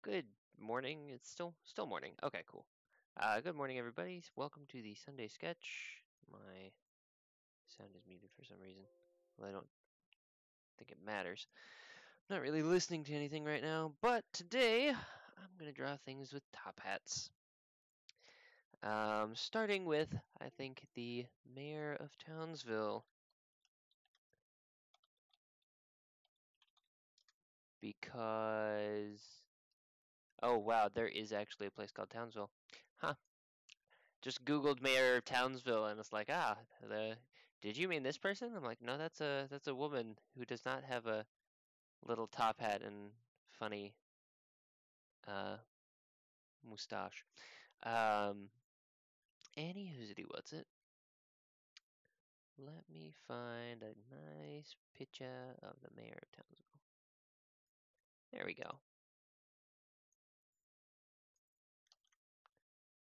Good morning. It's still morning. Okay, cool. Good morning, everybody. Welcome to the Sunday Sketch. My sound is muted for some reason. Well, I don't think it matters. I'm not really listening to anything right now, but today I'm gonna draw things with top hats. Starting with, I think, the mayor of Townsville, because oh wow, there is actually a place called Townsville. Huh. Just Googled mayor of Townsville and it's like, the did you mean this person? I'm like, no, that's a woman who does not have a little top hat and funny uh mustache. Um Annie Hoosity, what's it? Let me find a nice picture of the mayor of Townsville. There we go.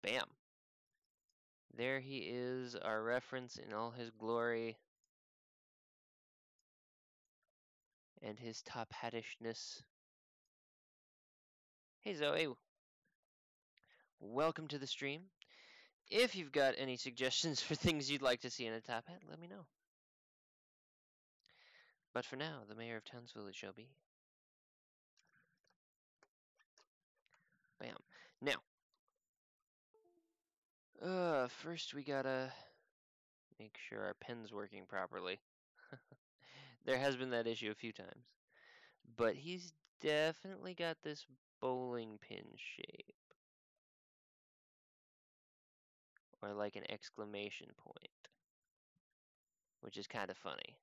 Bam. There he is, our reference in all his glory and his top hattishness. Hey Zoe, welcome to the stream. If you've got any suggestions for things you'd like to see in a top hat, let me know. But for now, the mayor of Townsville it shall be. Bam. Now, first we gotta make sure our pen's working properly. There has been that issue a few times. But he's definitely got this bowling pin shape. Or like an exclamation point. Which is kind of funny.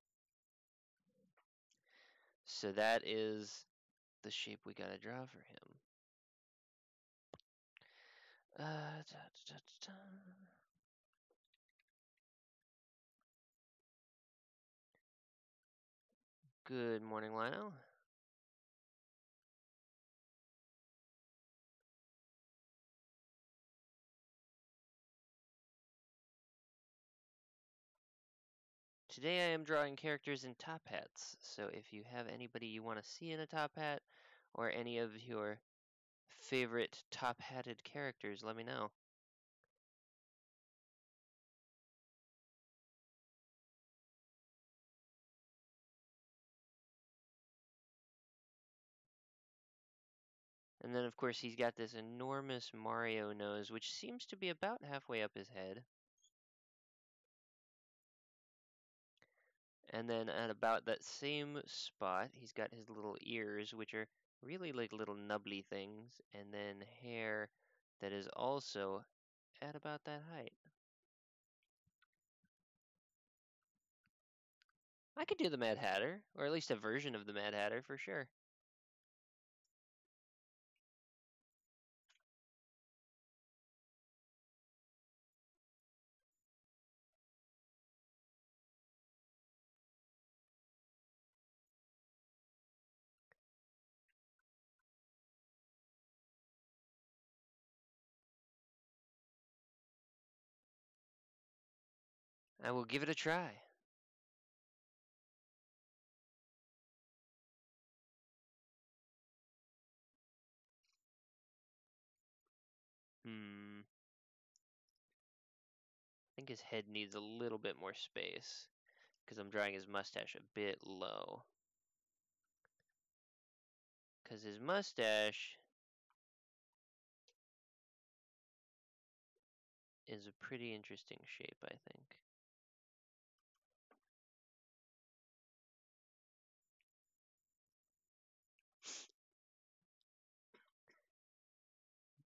So that is the shape we gotta draw for him. Da, da, da, Good morning, Lino. Today I am drawing characters in top hats, so if you have anybody you want to see in a top hat, or any of your favorite top hatted characters, let me know. And then, of course, he's got this enormous Mario nose, which seems to be about halfway up his head. And then at about that same spot, he's got his little ears, which are really like little nubbly things, and then hair that is also at about that height. I could do the Mad Hatter, or at least a version of the Mad Hatter for sure. I will give it a try. I think his head needs a little bit more space because I'm drawing his mustache a bit low. Because his mustache is a pretty interesting shape, I think.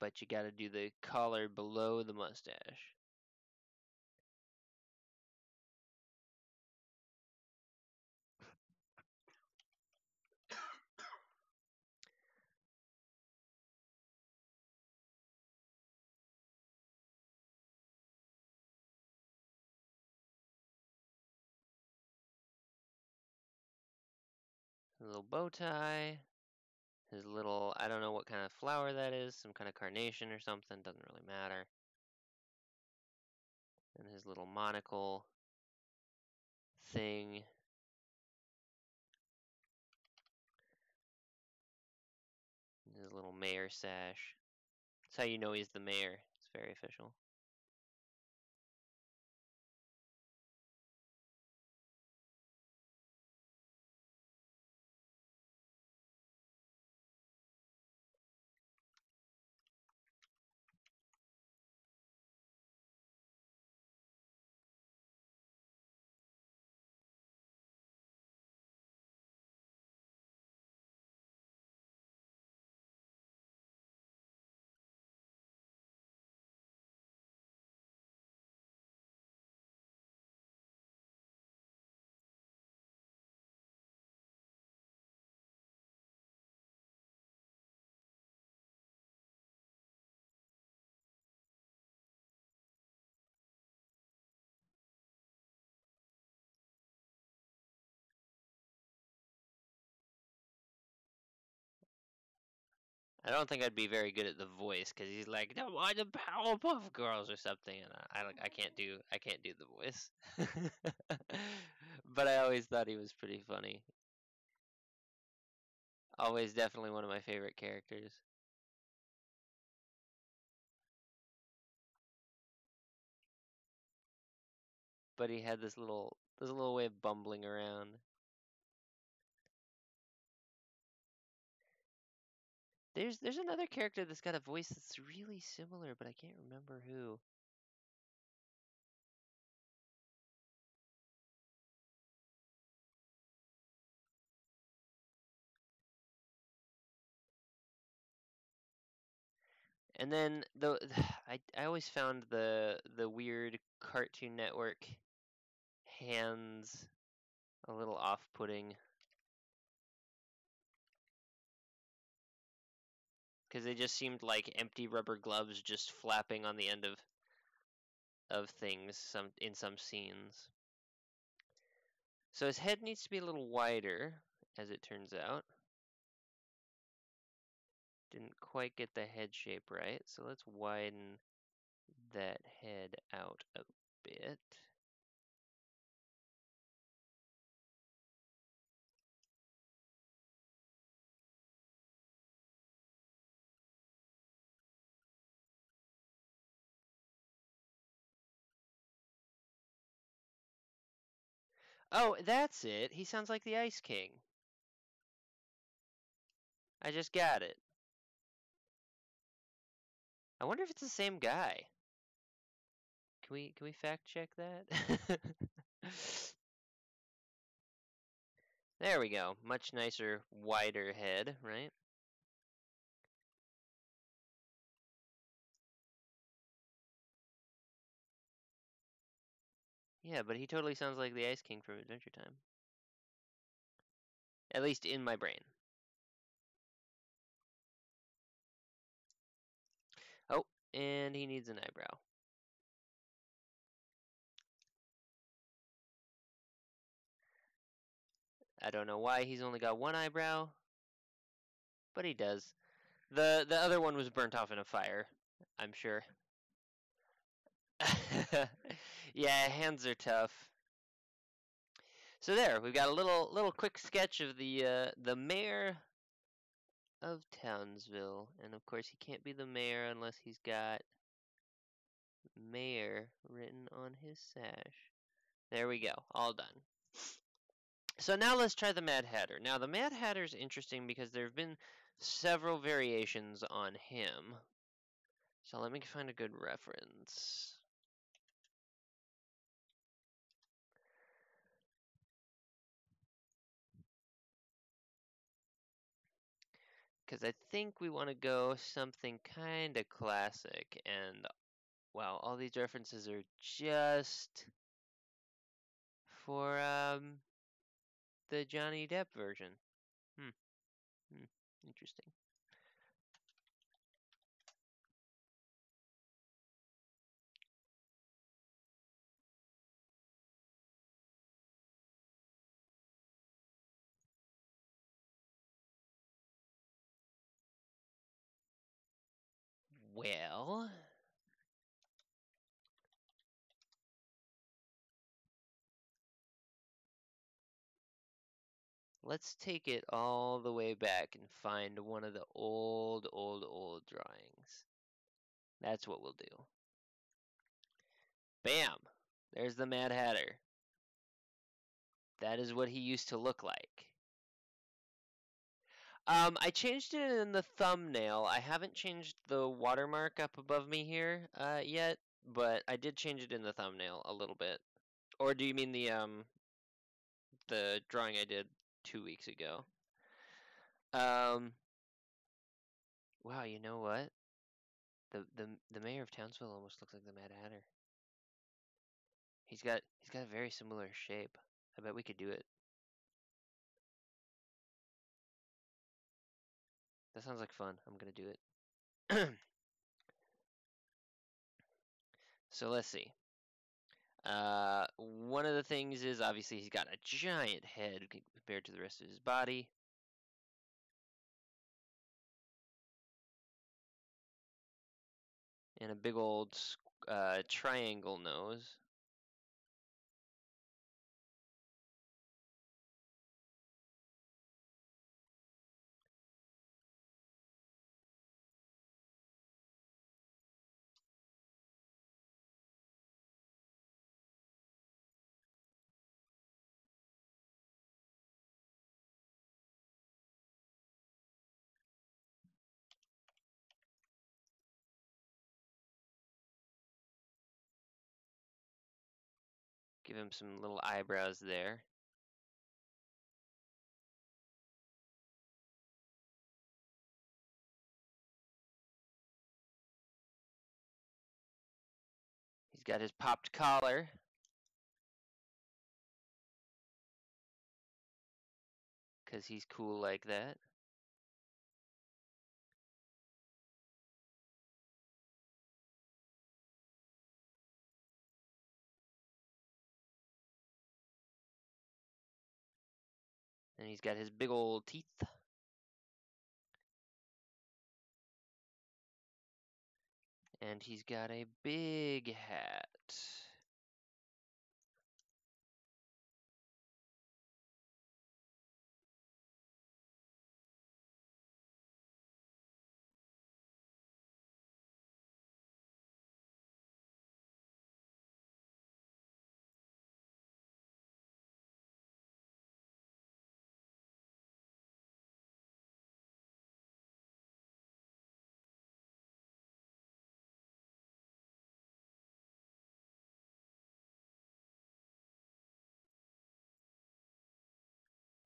But you gotta do the collar below the mustache. A little bow tie. His little, I don't know what kind of flower that is, some kind of carnation or something, doesn't really matter. And his little monocle thing. His little Little mayor sash. That's how you know he's the mayor. It's very official. I don't think I'd be very good at the voice because he's like, "No, I'm the Powerpuff Girls" or something, and I can't do the voice. But I always thought he was pretty funny. Always definitely one of my favorite characters. But he had this little way of bumbling around. There's another character that's got a voice that's really similar, but I can't remember who. And then the I always found the weird Cartoon Network hands a little off-putting because they just seemed like empty rubber gloves just flapping on the end of things in some scenes. So his head needs to be a little wider, as it turns out. Didn't quite get the head shape right, so let's widen that head out a bit. Oh, that's it. He sounds like the Ice King. I just got it. I wonder if it's the same guy. Can we fact check that? There we go. Much nicer, wider head, right? Yeah, but he totally sounds like the Ice King from Adventure Time. At least in my brain. Oh, and he needs an eyebrow. I don't know why he's only got one eyebrow, but he does. The other one was burnt off in a fire, I'm sure. Yeah, hands are tough. So there, we've got a little quick sketch of the mayor of Townsville, and of course he can't be the mayor unless he's got mayor written on his sash. There we go, all done. So now let's try the Mad Hatter. Now the Mad Hatter's interesting because there have been several variations on him. So let me find a good reference. Because I think we want to go something kind of classic. And wow, all these references are just for the Johnny Depp version. Hmm. Interesting. Well, Let's take it all the way back and find one of the old drawings. That's what we'll do. Bam! There's the Mad Hatter. That is what he used to look like. I changed it in the thumbnail. I haven't changed the watermark up above me here yet, but I did change it in the thumbnail a little bit. Or do you mean the drawing I did 2 weeks ago? Um, wow, you know what? The mayor of Townsville almost looks like the Mad Hatter. He's got a very similar shape. I bet we could do it. That sounds like fun. I'm gonna do it. So let's see. One of the things is obviously he's got a giant head compared to the rest of his body. And a big old triangle nose. Give him some little eyebrows there. He's got his popped collar. Because he's cool like that. And he's got his big old teeth. And he's got a big hat.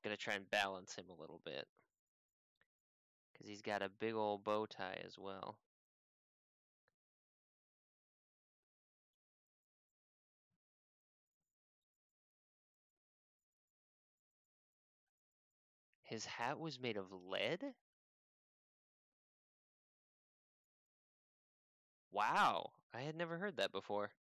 Gonna try and balance him a little bit. Because he's got a big old bow tie as well. His hat was made of lead? Wow, I had never heard that before.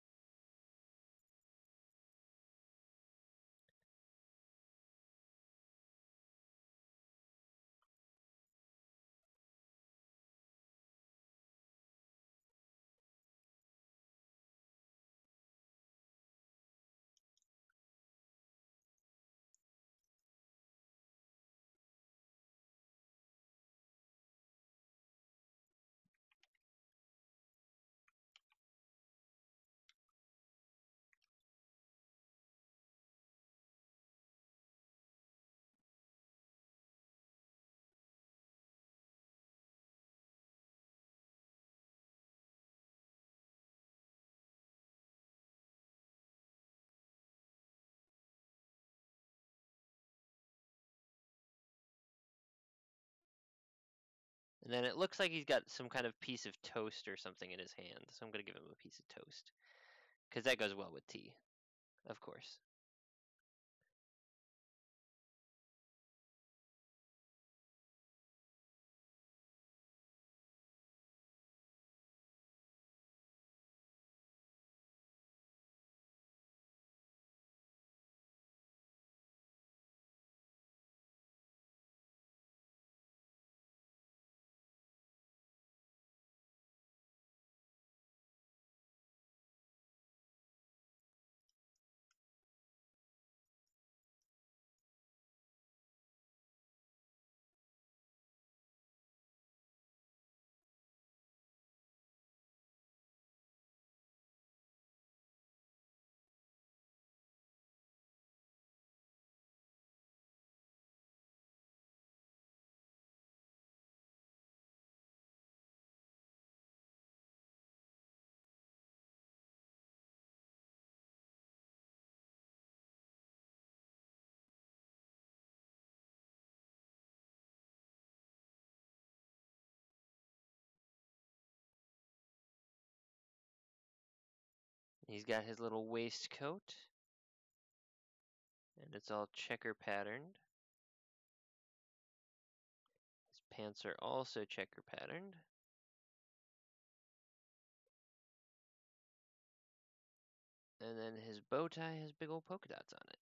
And then it looks like he's got some kind of piece of toast or something in his hand. So I'm going to give him a piece of toast. Because that goes well with tea, of course. He's got his little waistcoat, and it's all checker patterned. His pants are also checker patterned. And then his bow tie has big old polka dots on it.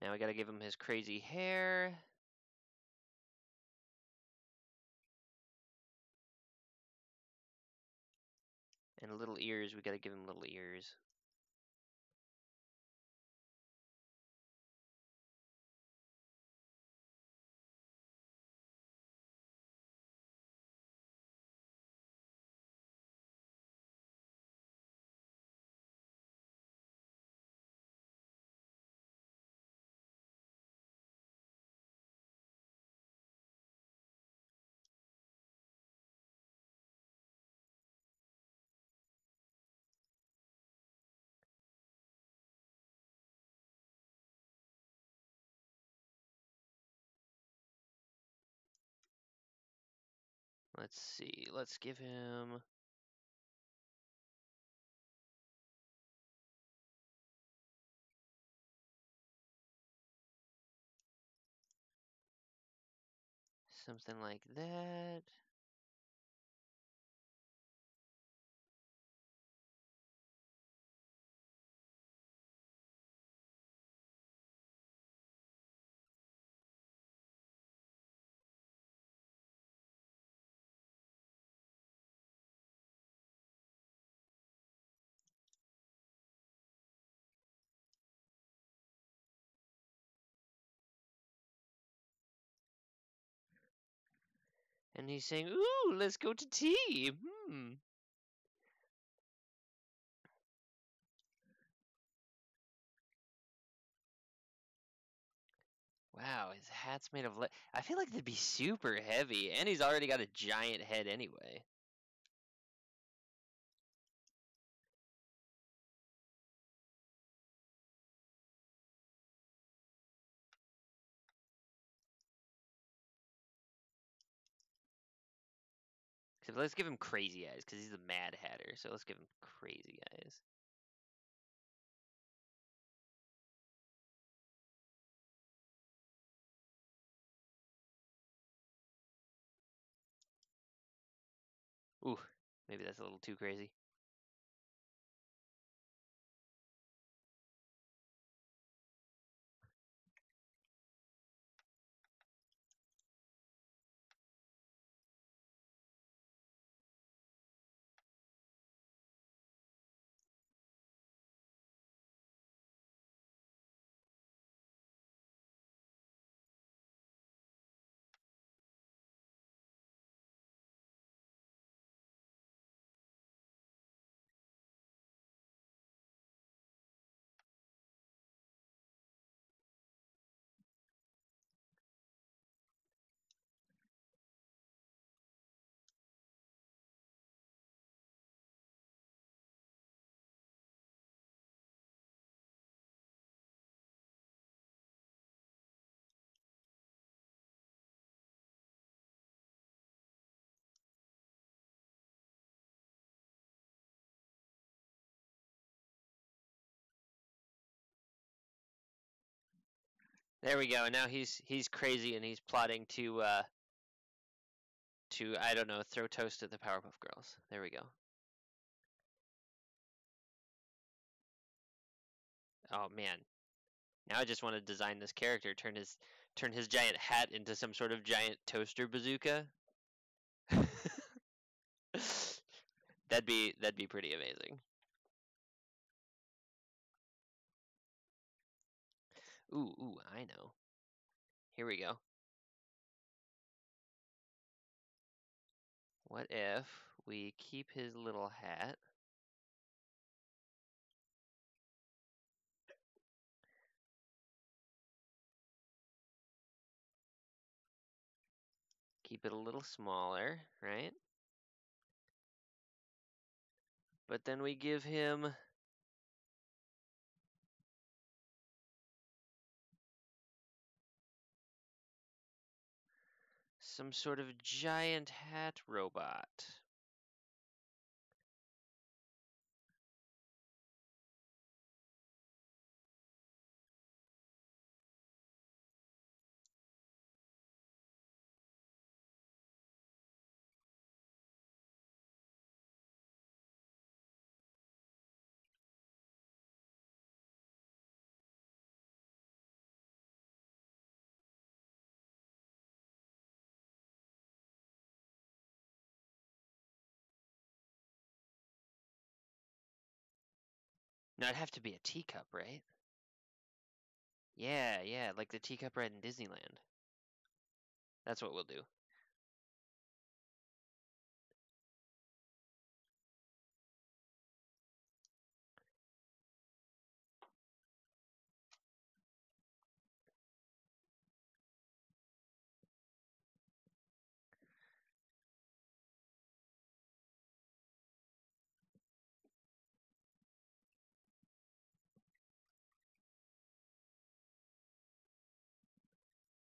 Now we gotta give him his crazy hair. And little ears, we gotta give him little ears. Let's see, let's give him something like that. And he's saying, "Ooh, let's go to tea." Wow, his hat's made of lead. I feel like they'd be super heavy, and he's already got a giant head anyway. So let's give him crazy eyes, because he's the Mad Hatter, so let's give him crazy eyes. Ooh, maybe that's a little too crazy. There we go. Now he's crazy, and he's plotting to I don't know, throw toast at the Powerpuff Girls. There we go. Oh man, now I just want to design this character, turn his giant hat into some sort of giant toaster bazooka. That'd be pretty amazing. Ooh, I know. Here we go. What if we keep his little hat? Keep it a little smaller, right? But then we give him some sort of giant hat robot. No, it'd have to be a teacup, right? Yeah, yeah, like the teacup ride in Disneyland. That's what we'll do.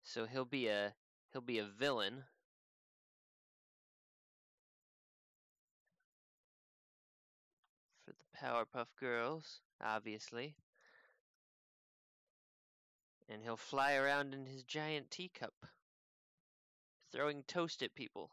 So he'll be a villain for the Powerpuff Girls, obviously. And he'll fly around in his giant teacup, throwing toast at people.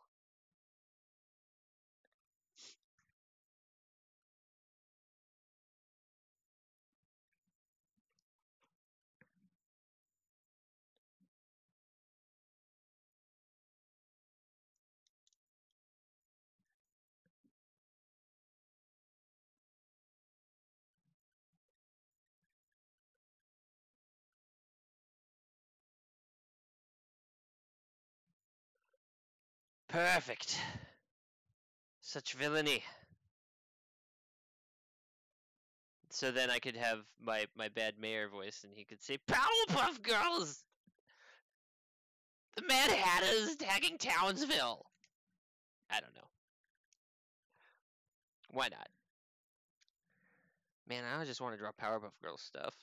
Perfect. Such villainy. So then I could have my bad mayor voice and he could say, Powerpuff Girls! The Mad Hatter is attacking Townsville! I don't know. Why not? Man, I just want to draw Powerpuff Girls stuff.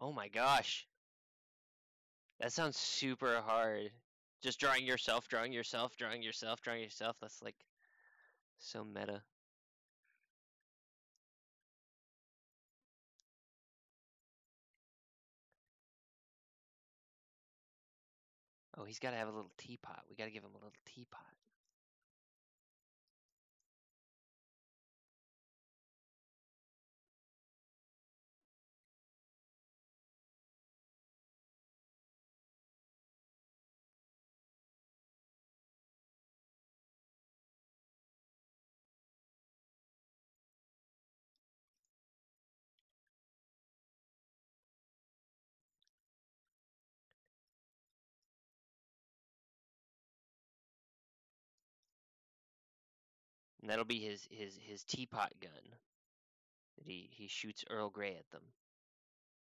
Oh my gosh. That sounds super hard. Just drawing yourself, drawing yourself, drawing yourself, drawing yourself. That's like so meta. Oh, he's got to have a little teapot. We got to give him a little teapot. And that'll be his teapot gun. He shoots Earl Grey at them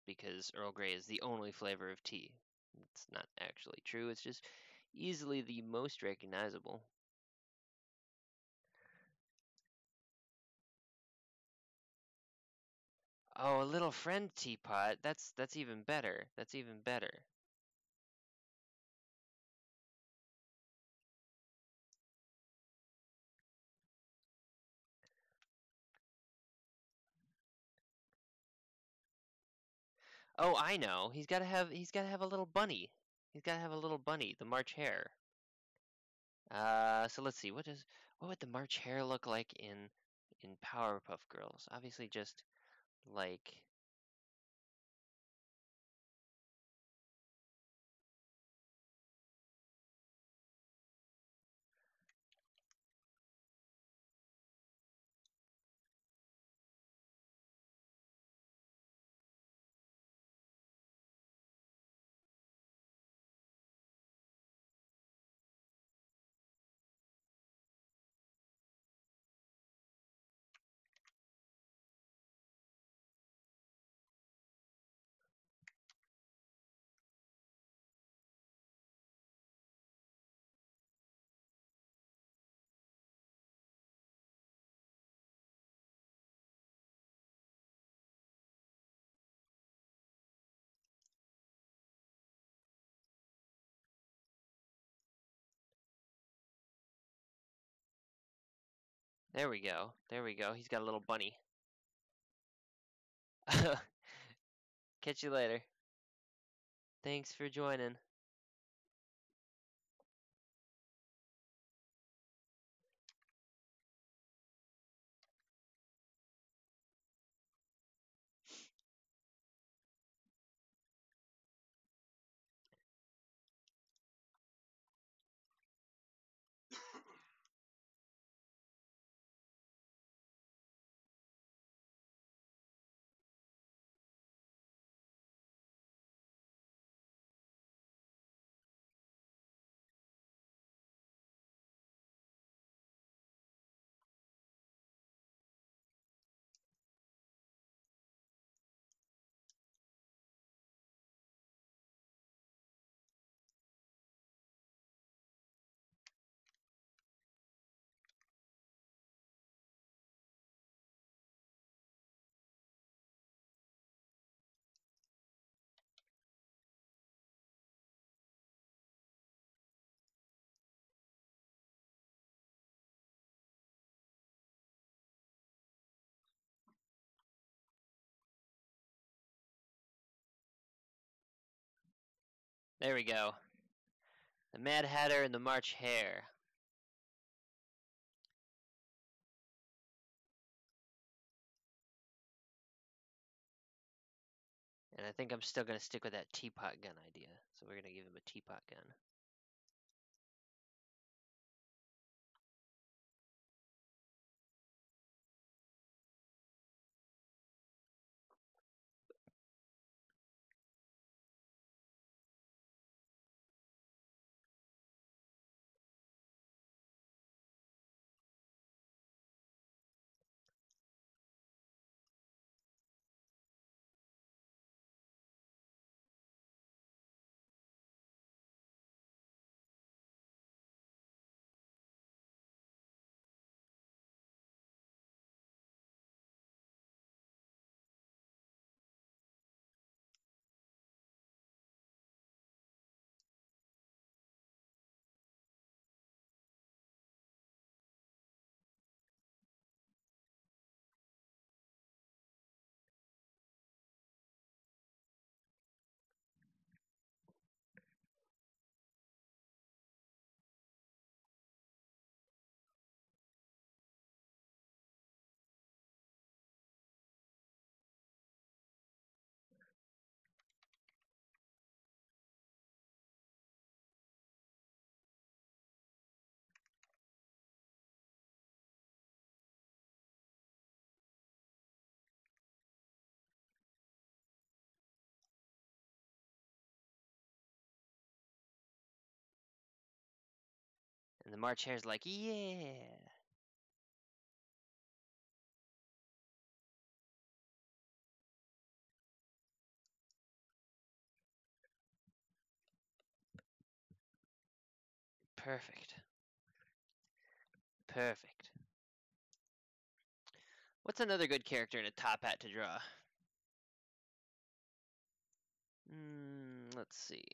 because Earl Grey is the only flavor of tea. It's not actually true. It's just easily the most recognizable. Oh, a little friend teapot. That's even better. That's even better. Oh, I know. He's got to have a little bunny. He's got to have a little bunny, the March Hare. So let's see. What would the March Hare look like in Powerpuff Girls? Obviously just like there we go. There we go. He's got a little bunny. Catch you later. Thanks for joining. There we go. The Mad Hatter and the March Hare. And I think I'm still going to stick with that teapot gun idea. So we're going to give him a teapot gun. And the March Hare's like, yeah. Perfect. Perfect. What's another good character in a top hat to draw? Let's see.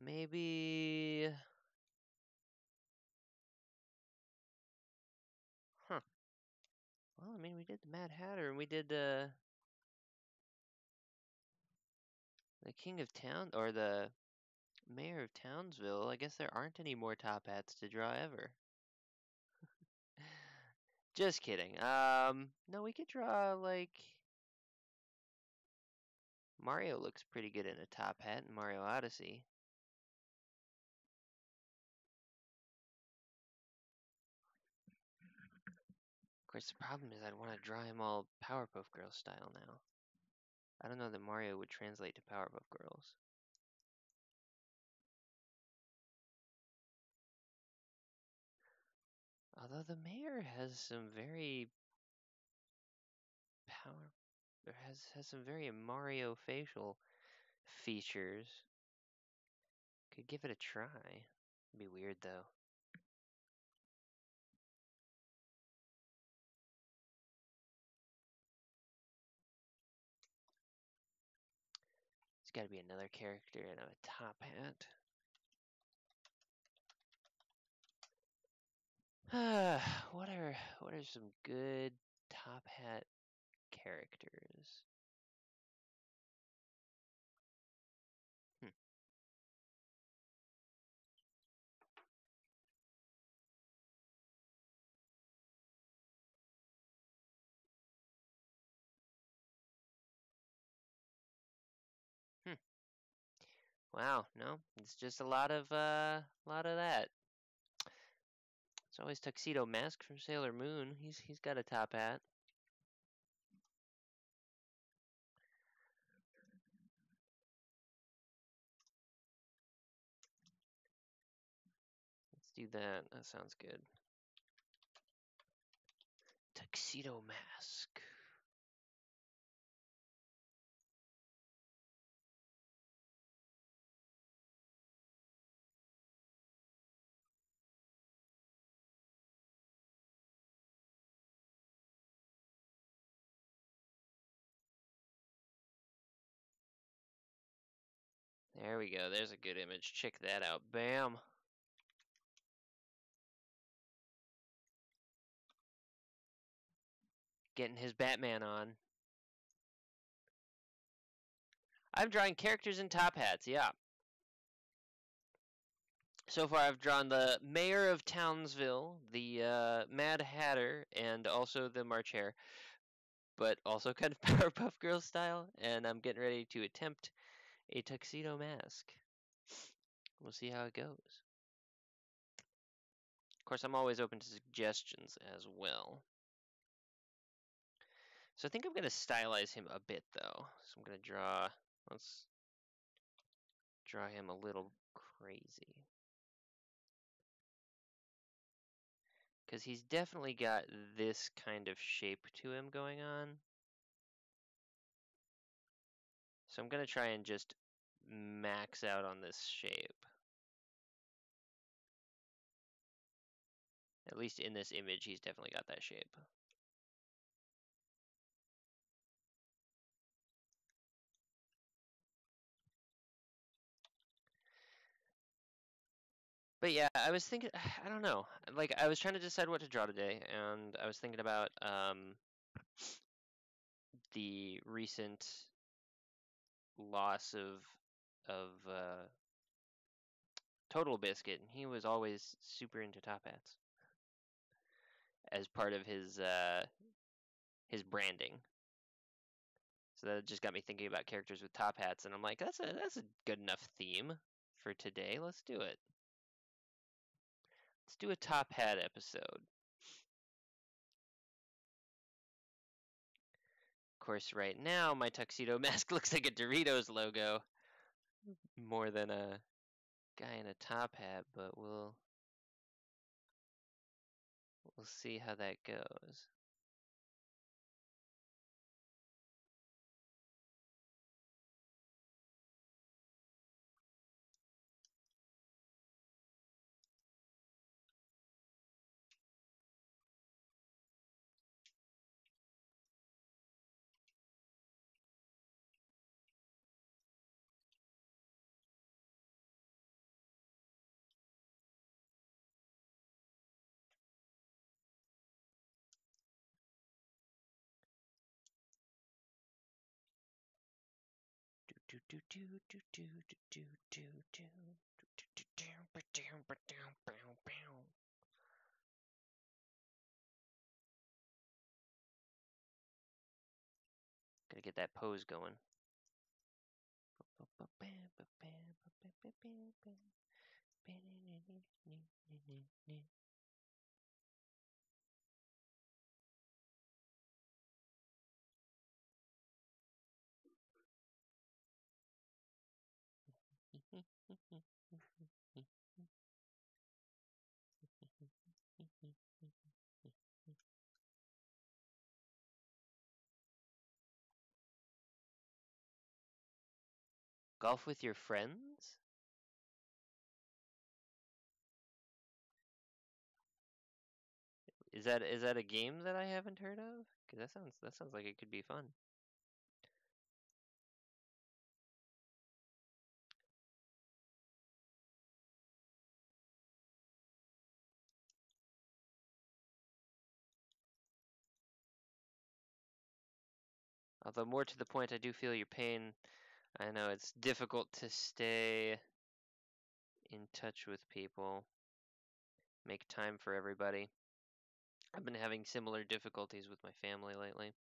Maybe... Huh. Well, I mean, we did the Mad Hatter, and we did the King of Town, or the Mayor of Townsville. I guess there aren't any more top hats to draw ever. Just kidding. No, we could draw, like... Mario looks pretty good in a top hat in Mario Odyssey. Of course, the problem is I'd want to draw him all Powerpuff Girls style now. I don't know that Mario would translate to Powerpuff Girls. Although the mayor has some very has some very Mario facial features. Could give it a try. It'd be weird though. It's got to be another character in a top hat. what are some good top hat characters? Hmm. Hmm. Wow, no, it's just a lot of that. It's always Tuxedo Mask from Sailor Moon. He's got a top hat. Let's do that. That sounds good. Tuxedo Mask. There we go. There's a good image. Check that out. Bam. Getting his Batman on. I'm drawing characters in top hats, yeah. So far, I've drawn the Mayor of Townsville, the Mad Hatter, and also the March Hare, but also kind of Powerpuff Girls style, and I'm getting ready to attempt a Tuxedo Mask. We'll see how it goes. Of course, I'm always open to suggestions as well. So I think I'm going to stylize him a bit, though. So I'm going to let's draw him a little crazy. Because he's definitely got this kind of shape to him going on. So I'm going to try and just max out on this shape. At least in this image, he's definitely got that shape. But yeah, I was thinking, I don't know. Like, I was trying to decide what to draw today, and I was thinking about the recent loss of Total Biscuit, and he was always super into top hats as part of his branding. So that just got me thinking about characters with top hats, and I'm like, that's a good enough theme for today. Let's do it. Let's do a top hat episode. Of course, right now my tuxedo mask looks like a Doritos logo more than a guy in a top hat, but we'll see how that goes. Gotta get that pose going. Golf with your friends? Is that a game that I haven't heard of? Because that sounds like it could be fun. Although more to the point, I do feel your pain. I know it's difficult to stay in touch with people, make time for everybody. I've been having similar difficulties with my family lately.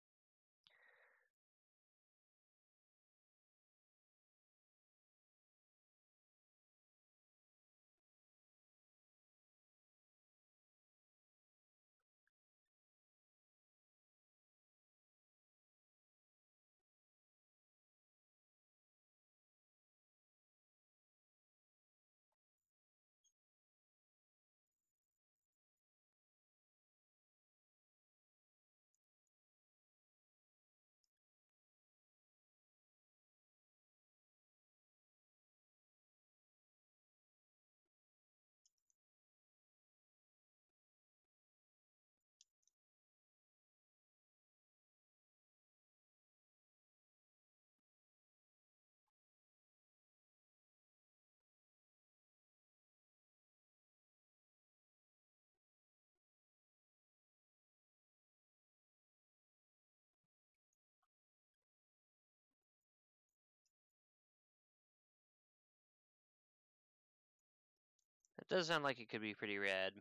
It does sound like it could be pretty rad.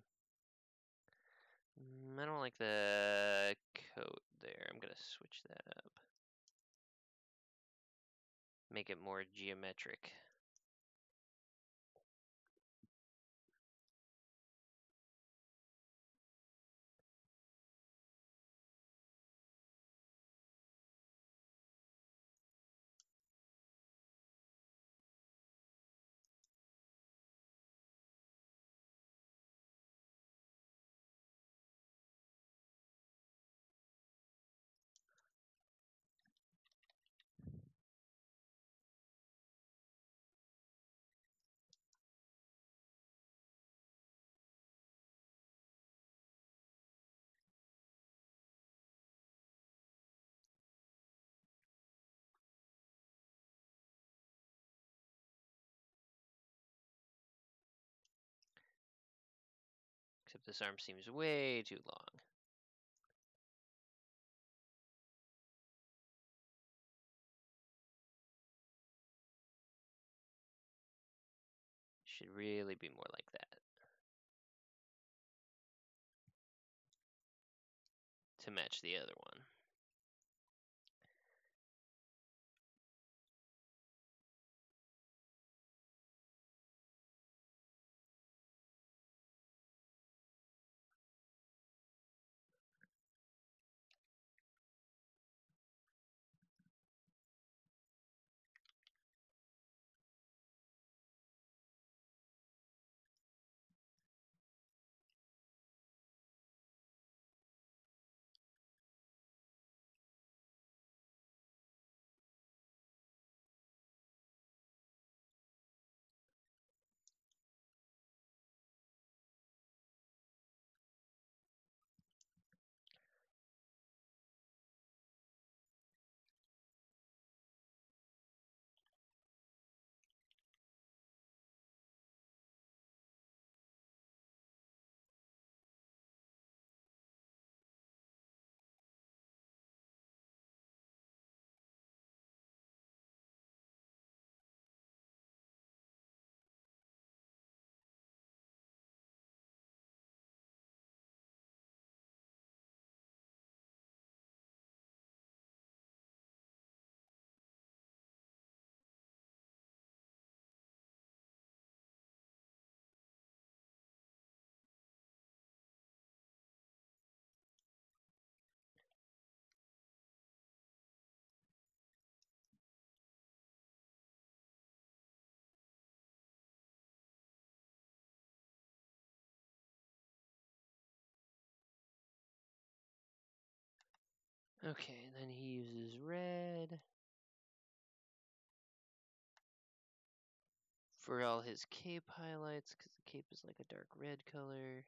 I don't like the coat there. I'm gonna switch that up. Make it more geometric. Except this arm seems way too long. Should really be more like that. To match the other one. Okay, then he uses red for all his cape highlights, because the cape is like a dark red color.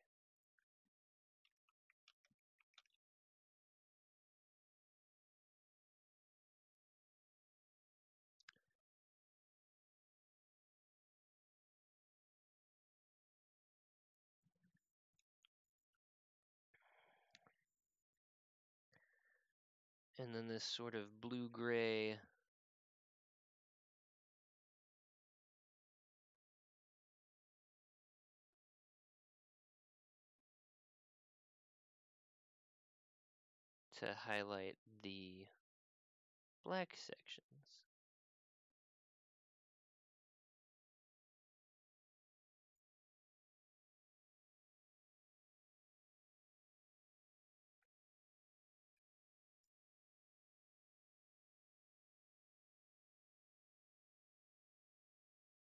And then this sort of blue-gray to highlight the black sections.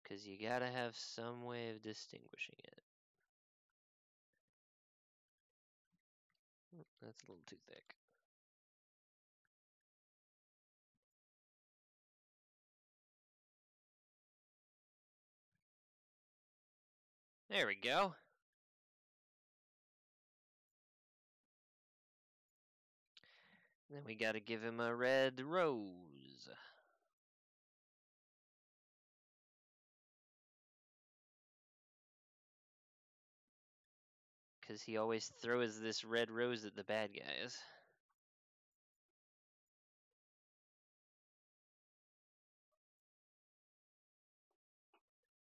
Because you gotta have some way of distinguishing it. That's a little too thick. There we go. Then we gotta give him a red rose. Because he always throws this red rose at the bad guys.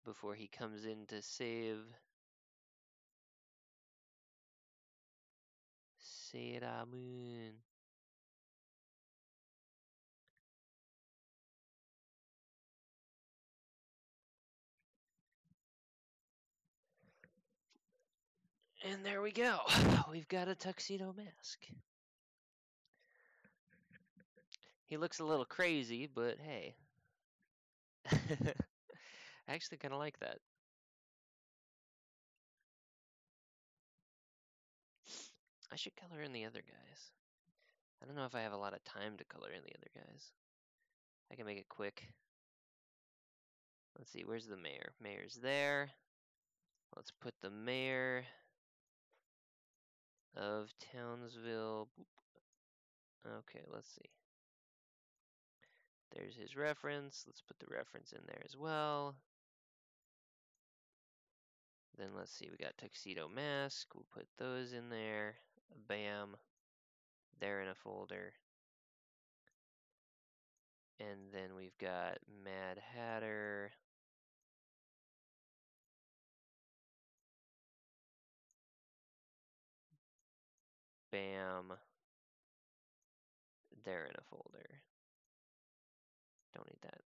Before he comes in to save Sailor Moon. And there we go. We've got a tuxedo mask. He looks a little crazy, but hey. I actually kind of like that. I should color in the other guys. I don't know if I have a lot of time to color in the other guys. I can make it quick. Let's see, where's the mayor? Mayor's there. Let's put the mayor of Townsville. Boop. Okay, let's see. There's his reference. Let's put the reference in there as well. Then let's see, we got tuxedo mask. We'll put those in there. Bam. They're in a folder. And then we've got Mad Hatter. Bam. They're in a folder. Don't need that.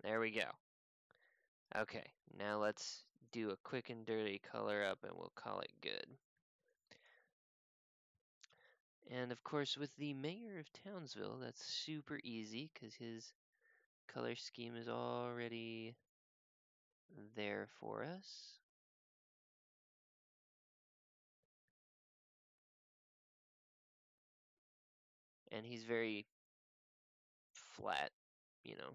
There we go. Okay, now let's do a quick and dirty color up and we'll call it good. And of course with the mayor of Townsville, that's super easy because his color scheme is already there for us. And he's very flat, you know,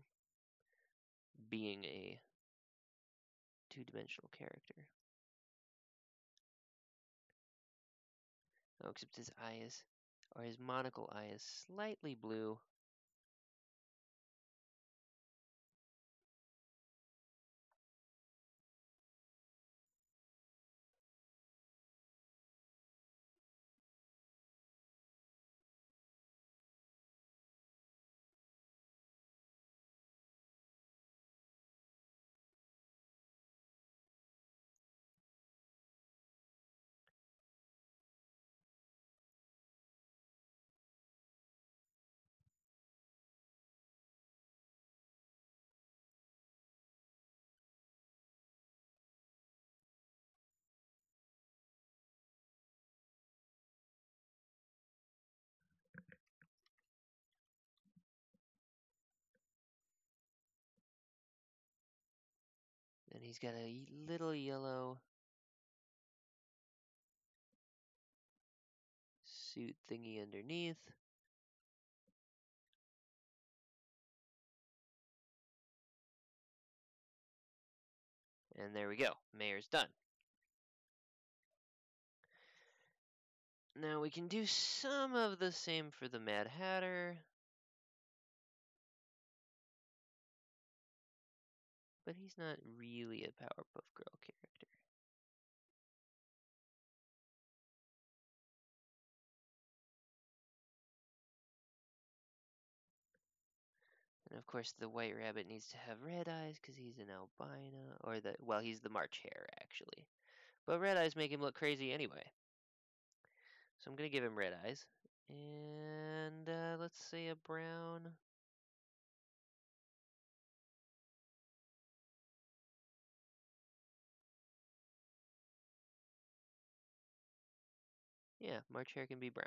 being a two-dimensional character. Oh, except his eye is, or his monocle eye is slightly blue. And he's got a little yellow suit thingy underneath. And there we go. Mayor's done. Now we can do some of the same for the Mad Hatter. But he's not really a Powerpuff Girl character. And of course the White Rabbit needs to have red eyes because he's an albino. Or well, he's the March Hare actually. But red eyes make him look crazy anyway. So I'm going to give him red eyes. And let's say a brown. Yeah, March Hare can be brown.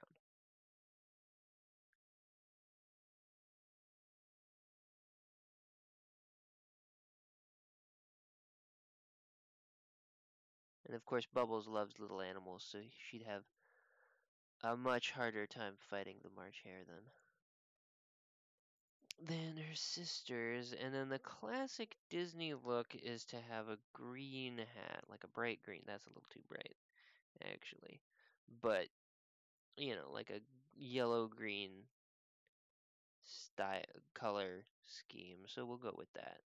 And of course Bubbles loves little animals, so she'd have a much harder time fighting the March Hare than her sisters. And then the classic Disney look is to have a green hat, like a bright green. That's a little too bright, actually. But, you know, like a yellow-green style color scheme. So we'll go with that.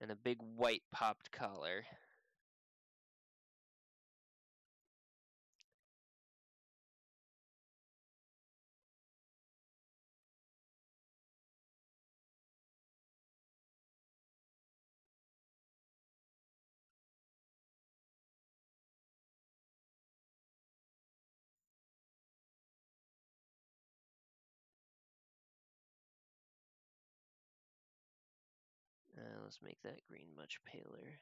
And a big white popped collar. Let's make that green much paler.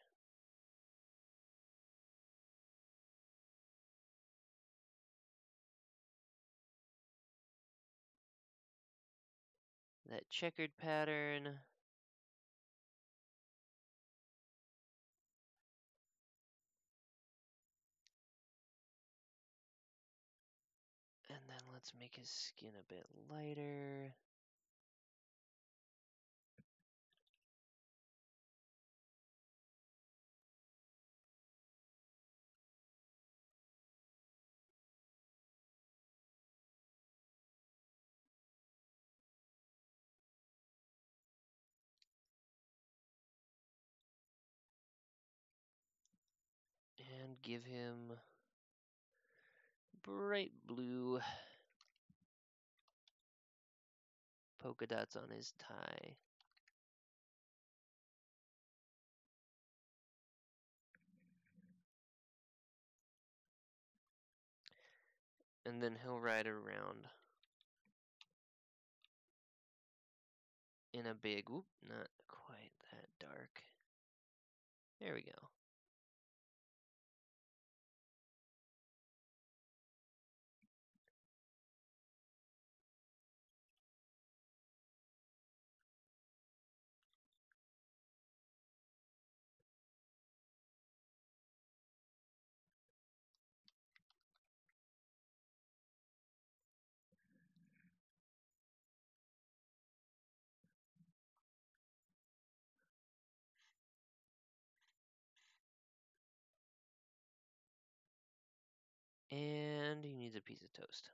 That checkered pattern. And then let's make his skin a bit lighter. And give him bright blue polka dots on his tie. And then he'll ride around in a big, whoop, not quite that dark. There we go. And he needs a piece of toast.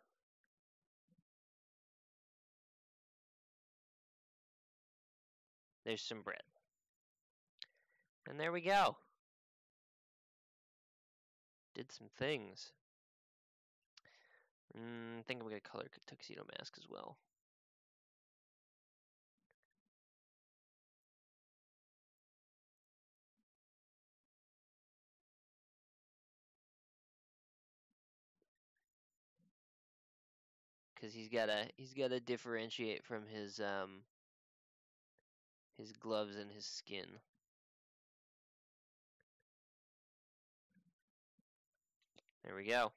There's some bread. And there we go. Did some things. I think I'm going to color tuxedo mask as well. Because he's gotta differentiate from his gloves and his skin. There we go.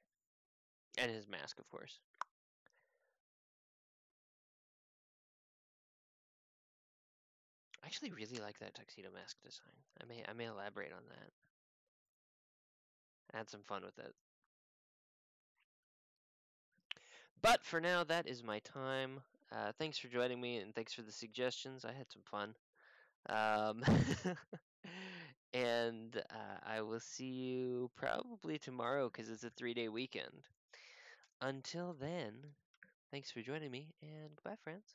And his mask, of course. I actually really like that tuxedo mask design. I may elaborate on that. Add some fun with it. But for now, that is my time. Thanks for joining me, and thanks for the suggestions. I had some fun. And I will see you probably tomorrow because it's a 3-day weekend. Until then, thanks for joining me, and goodbye, friends.